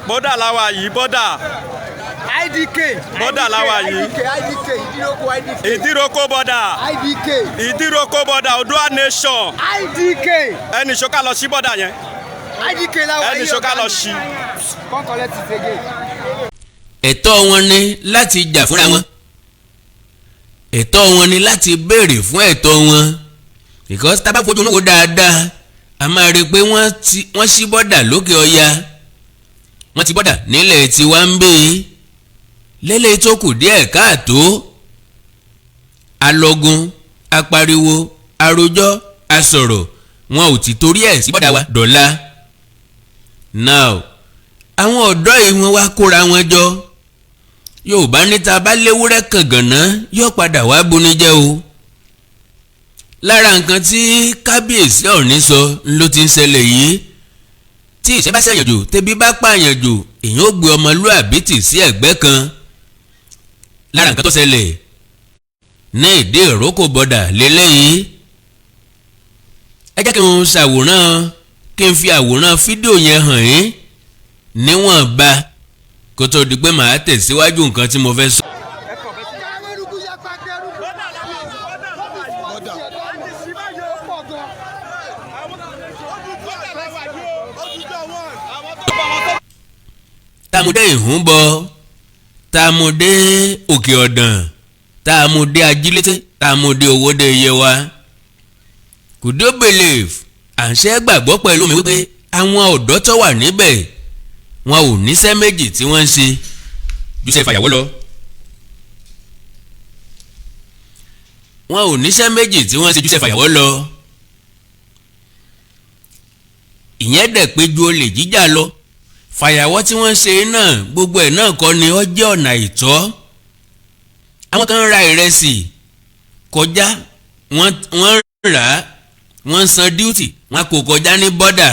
Bọ́dà làwa yìí bọ́dà. IDK. Bọ́dà làwa yìí. IDK Idiroko IDK. Idiroko bọ́dà. IDK. Idiroko bọ́dà Odua nation. IDK. Ẹni ṣoká lọ sí bọ́dà yẹn. IDK làwa yìí. Ẹni ṣoká lọ sí. Come collect it again. Ẹ̀tọ́ wọn ni láti jà fúnra wọn. Ẹ̀tọ́ wọn ni láti béèrè fún ẹ̀tọ́ wọn. Because tá bá fojú wọn wò dáadáa, a máa rí i pé wọ́n ṣí bọ́dà lókè ọya. Wọ́n ti bọ́dà nílẹ̀ tiwa ń bè é. Lélẹ̀ tó kù díẹ̀ káàtó. Alọ́gun, apariwo, arojọ́, asọ̀rọ̀, wọn ò ti torí ẹ̀ sí bọ́dà wa dọ̀la. Now, àwọn ọ̀dọ́ yìí wọ́n wá kóra wọn jọ. Yorùbá níta bá léwúrẹ́ kàngànná yóò padà wá buni jẹ́ o. Lára nǹkan tí kábíyèsí Ọ̀ọ̀ni sọ ló ti ń ṣẹlẹ̀ yìí. Tí ìṣẹ́ bá ṣẹ̀yàn jù tẹ́bí bá pààyàn jù èèyàn ó gbé ọmọlúàbí tì sí ẹ̀gbẹ́ kan. Lára nǹkan tó ṣẹlẹ̀ ní Ìdíròkò bọ́dà lélẹ́yìí. Ẹ jẹ́ kí n ṣàwòrán kí n fi àwòrán fídíò yẹn hàn yín níwọ̀nba kó tó di pé màá tẹ̀síwájú nǹkan tí mo fẹ́ sọ. Tàmúdé ìhúnbọ, tàmúdé òkè ọ̀dàn, tàmúdé ajílété, tàmúdé owóde Yewa. Could you believe? Àṣẹ gbàgbọ́ pẹ̀lú mi wípé àwọn ọ̀dọ́ tó wà níbẹ̀ wọn ò níṣẹ́ méjì tí wọ́n ń ṣe jùṣẹ́ fàyàwọ́ lọ. Wọn ò níṣẹ́ méjì tí wọ́n ń ṣe jùṣẹ́ fàyàwọ́ lọ. Ìyẹn dẹ̀ pé ju olè jíjà lọ. Fàyàwọ́ tí wọ́n ń ṣe náà gbogbo ẹ̀ náà kọ́ ni ó jẹ́ ọ̀nà àìtọ́. Àwọn kan ń ra ìrẹsì kọjá wọ́n rà á wọ́n san díútì wọ́n kò kọjá ní bọ́dà.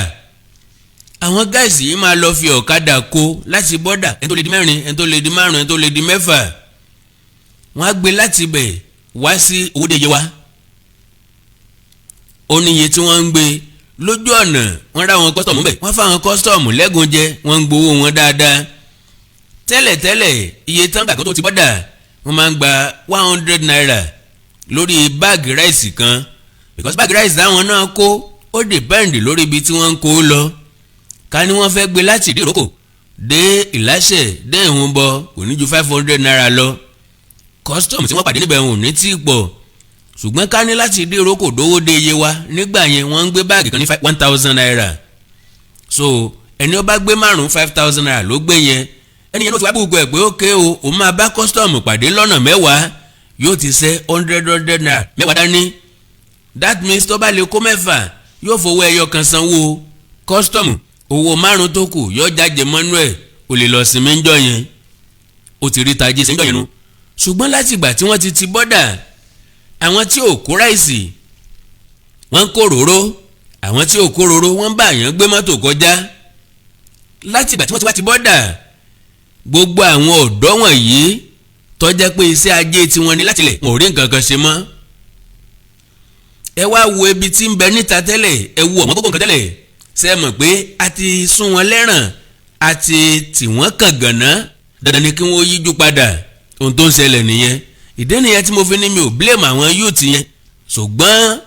Àwọn gáàsì yìí máa lọ fi ọ̀kadà kó láti bọ́dà ẹni tó lè di mẹ́rin ẹni tó lè di márùn ẹni tó lè di mẹ́fà. Wọ́n á gbé láti bẹ̀ wá sí Owódé Yewa. Ó níye tí wọ́n ń gbé lójú ọ̀nà wọ́n rá àwọn kọ́sítọ̀mù bẹ̀ wọ́n fáwọn kọ́sítọ̀mù lẹ́gùn jẹ wọ́n ń gbowó wọn dáadáa. Tẹ́lẹ̀tẹ́lẹ̀ iye tán gbà kó tó ti bọ́dà wọ́n máa ń gba 100 naira lórí báàgì ráìsì kan because báàgì ráìsì táwọn náà kó ó depend lórí ibi tí wọ́n ń kó lọ. Ká ní wọ́n fẹ́ gbé láti Ìdíròkò dé Ìláṣẹ̀ dé Ìhúnbọ kò ní ju 500 naira lọ. Kọ́sítọ̀mù tí wọ́n pàdé níbẹ̀ wọn ò ní tí ì pọ̀. Ṣùgbọ́n ká ní láti Ìdíròkò dówódé Yewa nígbà yẹn wọ́n ń gbé báàgì kan ní 1000 naira. So ẹni ó bá gbé márùn 5000 naira ló gbé yẹn. Ẹni yẹn ló ti wá gbogbo ẹ̀ pé ókè o òun máa bá kọ́sítọ̀mù pàdé lọ́nà mẹ́wàá yóò ti ṣe 100 naira mẹ́wàá dání. That means tó bá lè kó mẹ́fà yóò fowó ẹyọ kan sanwó kọ́sítọ̀mù. Owó márùn tó kù yóò jáde mọ́nú ẹ̀ ò lè lọ sinmi ńjọ́ yẹn. Ó ti rí tají sí ńjọ́ yẹn nu. Ṣùgbọ́n láti ìgbà tí wọ́n ti bọ́dà àwọn tí ò kó ráìsì wọ́n kó ròró àwọn tí ò kó ròró wọ́n bá àyàn gbé mọ́tò kọjá. Láti ìgbà tí wọ́n ti bọ́dà gbogbo àwọn ọ̀dọ́ wọ̀nyí tó jẹ́ pé iṣẹ́ ajé tiwọn ni látilẹ̀ wọn ò rí nǹkan kan ṣe mọ́. Ẹ wá wo ibi tí ń bẹ níta tẹ́lẹ̀ ẹ wo ọ̀mọ́ gbogbo nǹkan tẹ́lẹ̀ ṣe mọ̀ pé a ti sún wọn lẹ́ràn a ti tì wọ́n kàn gànná dandan ni kí wọ́n yíjú padà ohun tó ń ṣẹlẹ̀ nìyẹn. Ìdí nìyẹn tí mo fi ní mi ò blame àwọn youth yẹn ṣùgbọ́n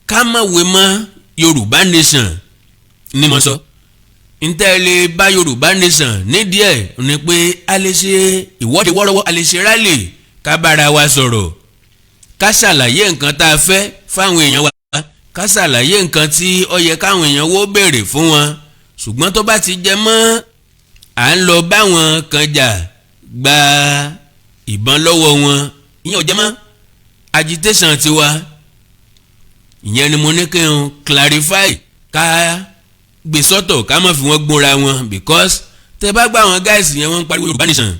ká má wé mọ́ Yorùbá nation ni mo sọ. Ntẹ́ lè bá Yorùbá nation nídìí ẹ̀ ni pé a lè ṣe ìwọ́de wọ́rọ́wọ́ a lè ṣe rálì ká bára wa sọ̀rọ̀ ká ṣàlàyé nǹkan tá a fẹ́ fáwọn èèyàn wa ká ṣàlàyé nǹkan tí ó yẹ káwọn èèyàn wó béèrè fún wọn. Ṣùgbọ́n tó bá ti jẹ mọ́ à ń lọ báwọn kan jà gba ìbọn lọ́wọ́ wọn ìyẹn ò jẹ́ mọ́ agitation tiwa. Ìyẹn ni mo ní kí n clarify ká gbé sọ́tọ̀ ká má fi wọ́n gbóra wọn because tẹ́ bá gbà wọn guys yẹn wọ́n ń pariwo Yorùbá nation.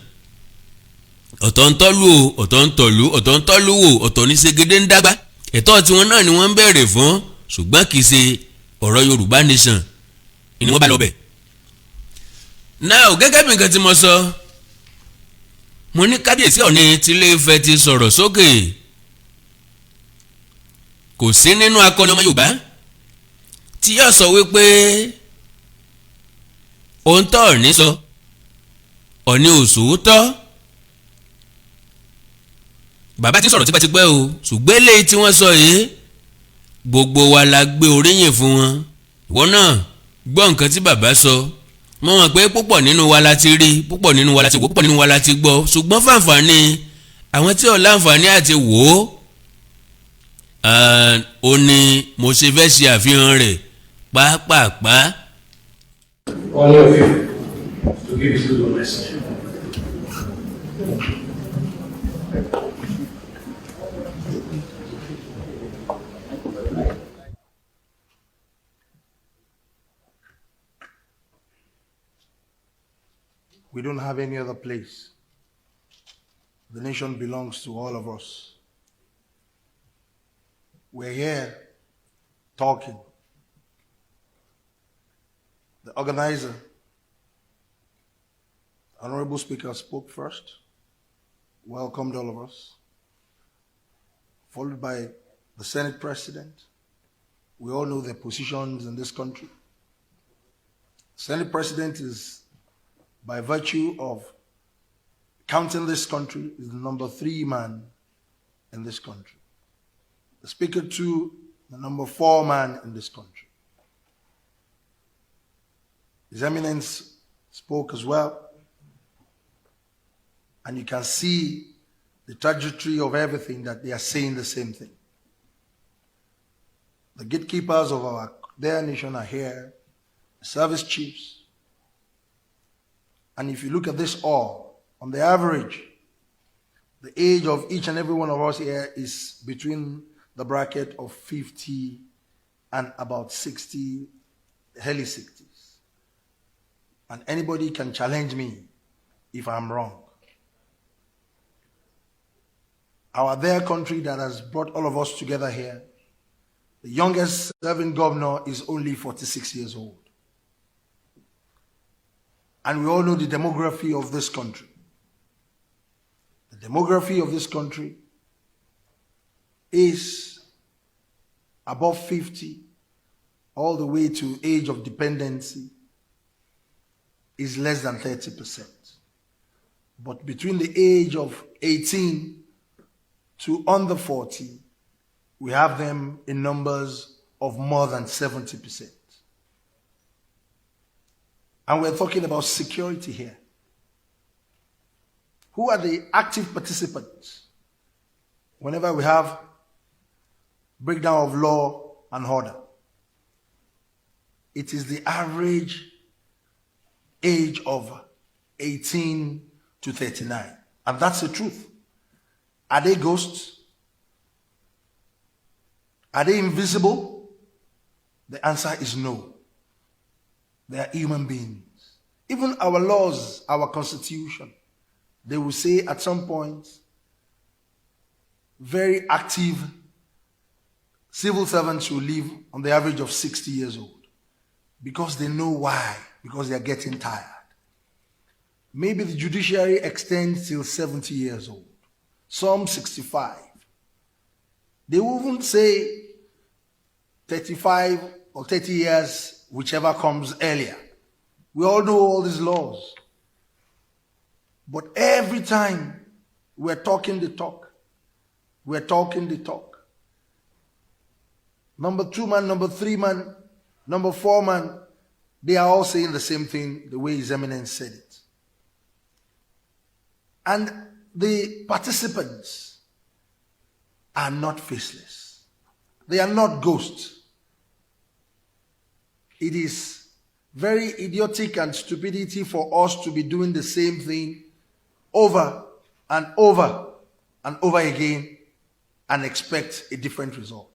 Ọ̀tọ̀ ń tọ́lú o ọ̀tọ̀ ń tọ̀lú ọ̀tọ̀ ń tọ́lú wò ọ̀tọ̀ ní segede ń dágbà. Ẹ̀tọ́ tiwọn náà ni wọ́n ń bẹ̀rẹ̀ fún ṣùgbọ́n kì í ṣe ọ̀rọ̀ Yorùbá nation ni wọ́n bá lọ bẹ̀. Náà gẹ́gẹ́ bí nǹkan tí mo sọ mo ní kábíyèsí Ọọ̀ni tilé Ifẹ̀ ti sọ̀rọ̀ sókè kò sí nínú akọni ọmọ Yorùbá tí yóò sọ wípé ohun tó Ọọ̀ni sọ Ọọ̀ni ò sòótọ́. Bàbá ti sọ̀rọ̀ tipẹ́tipẹ́ o ṣùgbọ́n eléyìí tí wọ́n sọ yìí gbogbo wa la gbé oríyìn fún wọn. Ìwọ náà gbọ́ nǹkan tí bàbá sọ mo mọ̀ pé púpọ̀ nínú wa la ti rí púpọ̀ nínú wa la ti wò púpọ̀ nínú wa la ti gbọ́ ṣùgbọ́n fàǹfààní àwọn tí ò láǹfààní àti wò ó ní mo ṣe fẹ́ ṣe àfihàn rẹ̀ pàápàá. All of you to give his good message. We don't have any other place. The nation belongs to all of us. We're here talking. The organizer, Honorable Speaker, spoke first, welcomed all of us, followed by the Senate President. We all know their positions in this country. Senate President is, by virtue of counting this country, is the number 3 man in this country. The Speaker too, the number 4 man in this country. His Eminence spoke as well, and you can see the trajectory of everything that they are saying the same thing. The gatekeepers of their nation are here, the service chiefs. And if you look at this all, on the average, the age of each and every one of us here is between the bracket of 50 and about 60, early 60s. And anybody can challenge me if I'm wrong. Our dear country that has brought all of us together here, the youngest serving governor is only 46 years old. And we all know the demography of this country. The demography of this country is above 50, all the way to age of dependency is less than 30%. But between the age of 18 to under 40, we have them in numbers of more than 70%. And we're talking about security here. Who are the active participants whenever we have breakdown of law and order? It is the average age of 18 to 39. And that's the truth. Are they ghosts? Are they invisible? The answer is no. They are human beings. Even our laws, our constitution, they will say at some point, very active civil servants will live on the average of 60 years old. Because they know why. Because they are getting tired. Maybe the judiciary extends till 70 years old. Some 65. They will even say 35 or 30 years, whichever comes earlier. We all know all these laws. But every time we're talking the talk, we're talking the talk. Number 2 man, number 3 man, number 4 man, they are all saying the same thing the way His Eminence said it. And the participants are not faceless. They are not ghosts. It is very idiotic and stupidity for us to be doing the same thing over and over and over again and expect a different result.